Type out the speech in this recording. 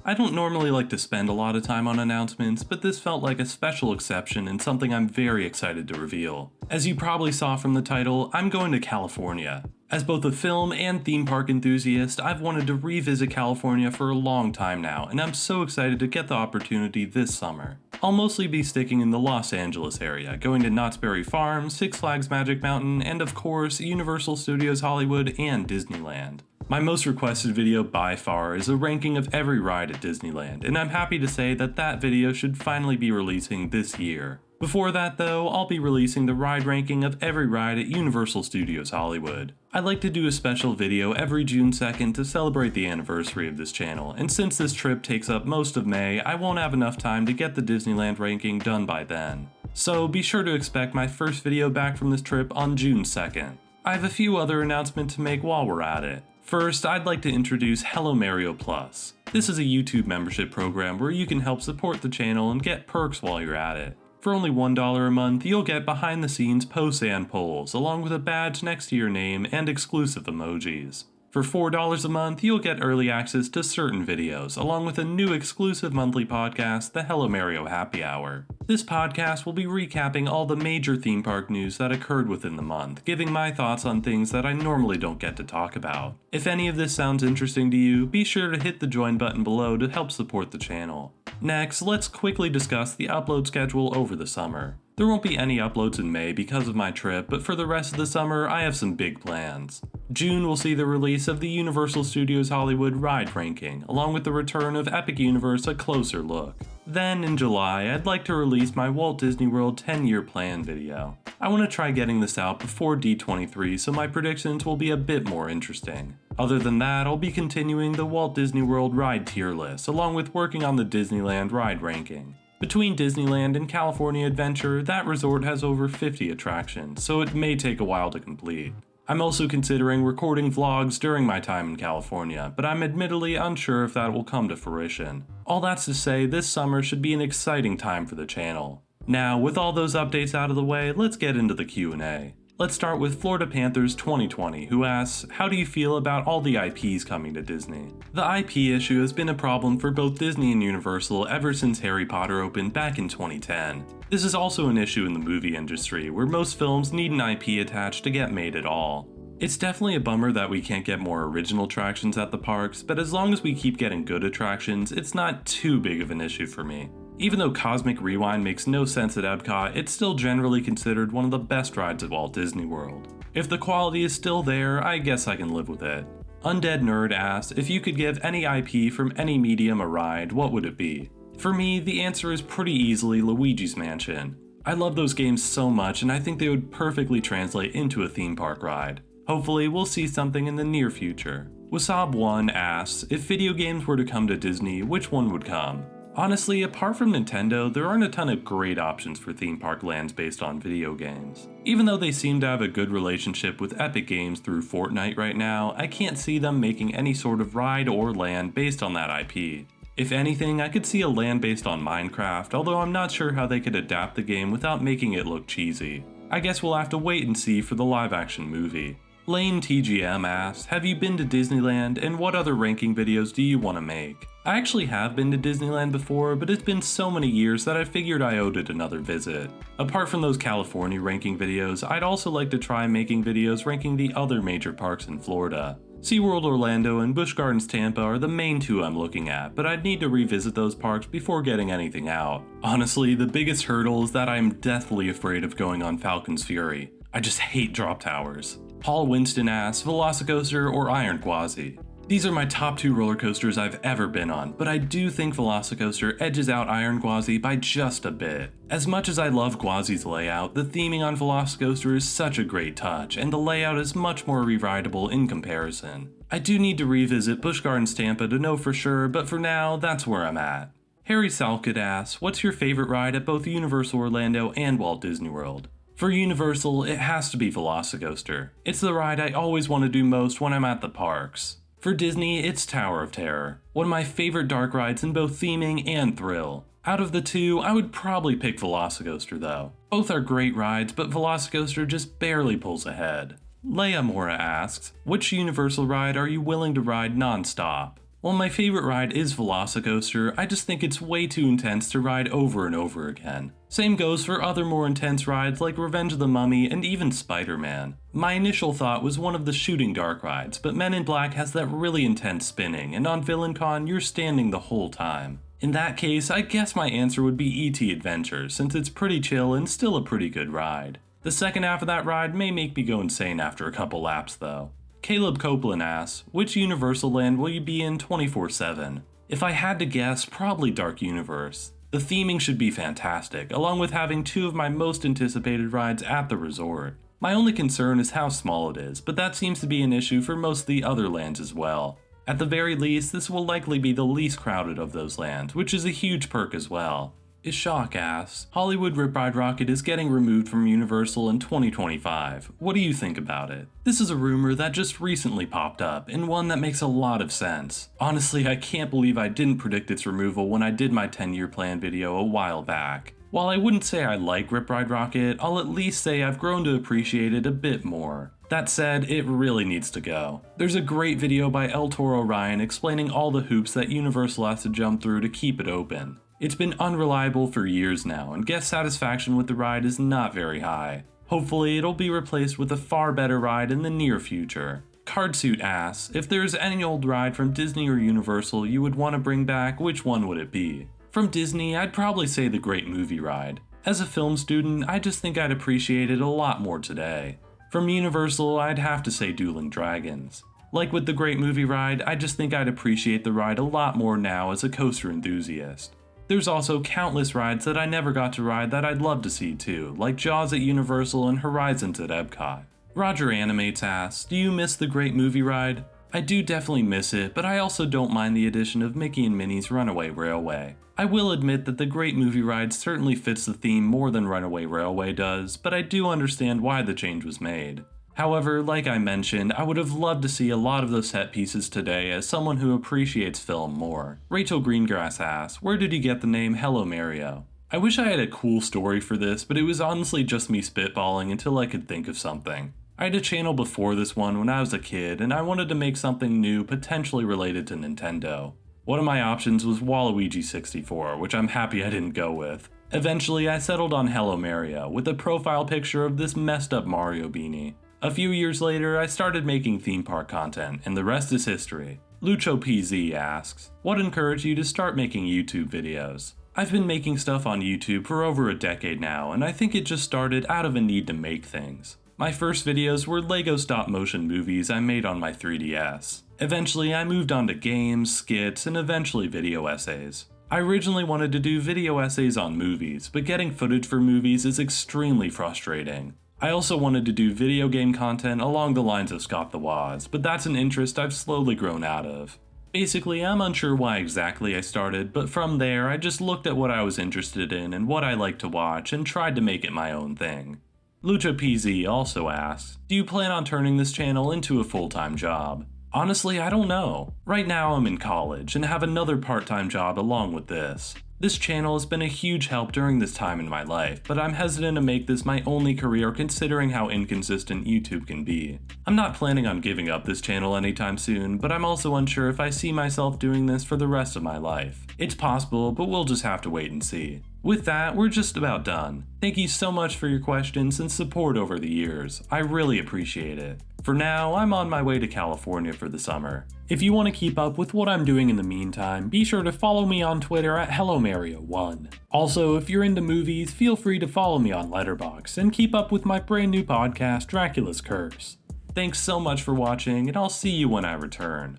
I don't normally like to spend a lot of time on announcements, but this felt like a special exception and something I'm very excited to reveal. As you probably saw from the title, I'm going to California. As both a film and theme park enthusiast, I've wanted to revisit California for a long time now, and I'm so excited to get the opportunity this summer. I'll mostly be sticking in the Los Angeles area, going to Knott's Berry Farm, Six Flags Magic Mountain, and of course, Universal Studios Hollywood and Disneyland. My most requested video by far is a ranking of every ride at Disneyland, and I'm happy to say that that video should finally be releasing this year. Before that though, I'll be releasing the ride ranking of every ride at Universal Studios Hollywood. I'd like to do a special video every June 2nd to celebrate the anniversary of this channel, and since this trip takes up most of May, I won't have enough time to get the Disneyland ranking done by then. So be sure to expect my first video back from this trip on June 2nd. I have a few other announcements to make while we're at it. First, I'd like to introduce Hello Mario Plus. This is a YouTube membership program where you can help support the channel and get perks while you're at it. For only $1 a month, you'll get behind the scenes posts and polls, along with a badge next to your name and exclusive emojis. For $4 a month, you'll get early access to certain videos, along with a new exclusive monthly podcast, the Hello Mario Happy Hour. This podcast will be recapping all the major theme park news that occurred within the month, giving my thoughts on things that I normally don't get to talk about. If any of this sounds interesting to you, be sure to hit the join button below to help support the channel. Next, let's quickly discuss the upload schedule over the summer. There won't be any uploads in May because of my trip, but for the rest of the summer, I have some big plans. June will see the release of the Universal Studios Hollywood ride ranking, along with the return of Epic Universe A Closer Look. Then, in July, I'd like to release my Walt Disney World 10-year plan video. I want to try getting this out before D23 so my predictions will be a bit more interesting. Other than that, I'll be continuing the Walt Disney World ride tier list, along with working on the Disneyland ride ranking. Between Disneyland and California Adventure, that resort has over 50 attractions, so it may take a while to complete. I'm also considering recording vlogs during my time in California, but I'm admittedly unsure if that will come to fruition. All that's to say, this summer should be an exciting time for the channel. Now, with all those updates out of the way, let's get into the Q&A. Let's start with Florida Panthers 2020, who asks, how do you feel about all the IPs coming to Disney? The IP issue has been a problem for both Disney and Universal ever since Harry Potter opened back in 2010. This is also an issue in the movie industry, where most films need an IP attached to get made at all. It's definitely a bummer that we can't get more original attractions at the parks, but as long as we keep getting good attractions, it's not too big of an issue for me. Even though Cosmic Rewind makes no sense at Epcot, it's still generally considered one of the best rides at Walt Disney World. If the quality is still there, I guess I can live with it. Undead Nerd asks, if you could give any IP from any medium a ride, what would it be? For me, the answer is pretty easily Luigi's Mansion. I love those games so much, and I think they would perfectly translate into a theme park ride. Hopefully, we'll see something in the near future. Wasab1 asks, if video games were to come to Disney, which one would come? Honestly, apart from Nintendo, there aren't a ton of great options for theme park lands based on video games. Even though they seem to have a good relationship with Epic Games through Fortnite right now, I can't see them making any sort of ride or land based on that IP. If anything, I could see a land based on Minecraft, although I'm not sure how they could adapt the game without making it look cheesy. I guess we'll have to wait and see for the live action movie. Lane TGM asks, have you been to Disneyland and what other ranking videos do you want to make? I actually have been to Disneyland before, but it's been so many years that I figured I owed it another visit. Apart from those California ranking videos, I'd also like to try making videos ranking the other major parks in Florida. SeaWorld Orlando and Busch Gardens Tampa are the main two I'm looking at, but I'd need to revisit those parks before getting anything out. Honestly, the biggest hurdle is that I'm deathly afraid of going on Falcon's Fury. I just hate drop towers. Paul Winston asks, Velocicoaster or Iron Gwazi? These are my top two roller coasters I've ever been on, but I do think Velocicoaster edges out Iron Gwazi by just a bit. As much as I love Gwazi's layout, the theming on Velocicoaster is such a great touch, and the layout is much more re-rideable in comparison. I do need to revisit Busch Gardens Tampa to know for sure, but for now, that's where I'm at. Harry Salkid asks, what's your favorite ride at both Universal Orlando and Walt Disney World? For Universal, it has to be Velocicoaster. It's the ride I always want to do most when I'm at the parks. For Disney, it's Tower of Terror, one of my favorite dark rides in both theming and thrill. Out of the two, I would probably pick Velocicoaster though. Both are great rides, but Velocicoaster just barely pulls ahead. Leia Mora asks, which Universal ride are you willing to ride non-stop? While my favorite ride is Velocicoaster, I just think it's way too intense to ride over and over again. Same goes for other more intense rides like Revenge of the Mummy and even Spider-Man. My initial thought was one of the shooting dark rides, but Men in Black has that really intense spinning, and on VillainCon you're standing the whole time. In that case, I guess my answer would be E.T. Adventure, since it's pretty chill and still a pretty good ride. The second half of that ride may make me go insane after a couple laps though. Caleb Copeland asks, which Universal Land will you be in 24/7? If I had to guess, probably Dark Universe. The theming should be fantastic, along with having two of my most anticipated rides at the resort. My only concern is how small it is, but that seems to be an issue for most of the other lands as well. At the very least, this will likely be the least crowded of those lands, which is a huge perk as well. Ishak asks, Hollywood Rip Ride Rocket is getting removed from Universal in 2025. What do you think about it? This is a rumor that just recently popped up, and one that makes a lot of sense. Honestly, I can't believe I didn't predict its removal when I did my 10-year plan video a while back. While I wouldn't say I like Rip Ride Rocket, I'll at least say I've grown to appreciate it a bit more. That said, it really needs to go. There's a great video by El Toro Ryan explaining all the hoops that Universal has to jump through to keep it open. It's been unreliable for years now, and guest satisfaction with the ride is not very high. Hopefully, it'll be replaced with a far better ride in the near future. Cardsuit asks, if there's any old ride from Disney or Universal you would want to bring back, which one would it be? From Disney, I'd probably say the Great Movie Ride. As a film student, I just think I'd appreciate it a lot more today. From Universal, I'd have to say Dueling Dragons. Like with the Great Movie Ride, I just think I'd appreciate the ride a lot more now as a coaster enthusiast. There's also countless rides that I never got to ride that I'd love to see too, like Jaws at Universal and Horizons at Epcot. Roger Animates asks, do you miss the Great Movie Ride? I do definitely miss it, but I also don't mind the addition of Mickey and Minnie's Runaway Railway. I will admit that the Great Movie Ride certainly fits the theme more than Runaway Railway does, but I do understand why the change was made. However, like I mentioned, I would have loved to see a lot of those set pieces today as someone who appreciates film more. Rachel Greengrass asks, where did you get the name Hello Mario? I wish I had a cool story for this, but it was honestly just me spitballing until I could think of something. I had a channel before this one when I was a kid, and I wanted to make something new potentially related to Nintendo. One of my options was Waluigi 64, which I'm happy I didn't go with. Eventually, I settled on Hello Mario, with a profile picture of this messed up Mario beanie. A few years later, I started making theme park content, and the rest is history. Lucho PZ asks, what encouraged you to start making YouTube videos? I've been making stuff on YouTube for over a decade now, and I think it just started out of a need to make things. My first videos were LEGO stop-motion movies I made on my 3DS. Eventually, I moved on to games, skits, and eventually video essays. I originally wanted to do video essays on movies, but getting footage for movies is extremely frustrating. I also wanted to do video game content along the lines of Scott the Woz, but that's an interest I've slowly grown out of. Basically, I'm unsure why exactly I started, but from there I just looked at what I was interested in and what I liked to watch and tried to make it my own thing. Lucha PZ also asks, do you plan on turning this channel into a full-time job? Honestly, I don't know. Right now I'm in college and have another part-time job along with this. This channel has been a huge help during this time in my life, but I'm hesitant to make this my only career considering how inconsistent YouTube can be. I'm not planning on giving up this channel anytime soon, but I'm also unsure if I see myself doing this for the rest of my life. It's possible, but we'll just have to wait and see. With that, we're just about done. Thank you so much for your questions and support over the years. I really appreciate it. For now, I'm on my way to California for the summer. If you want to keep up with what I'm doing in the meantime, be sure to follow me on Twitter at HelloMario1. Also, if you're into movies, feel free to follow me on Letterboxd and keep up with my brand new podcast, Dracula's Curse. Thanks so much for watching, and I'll see you when I return.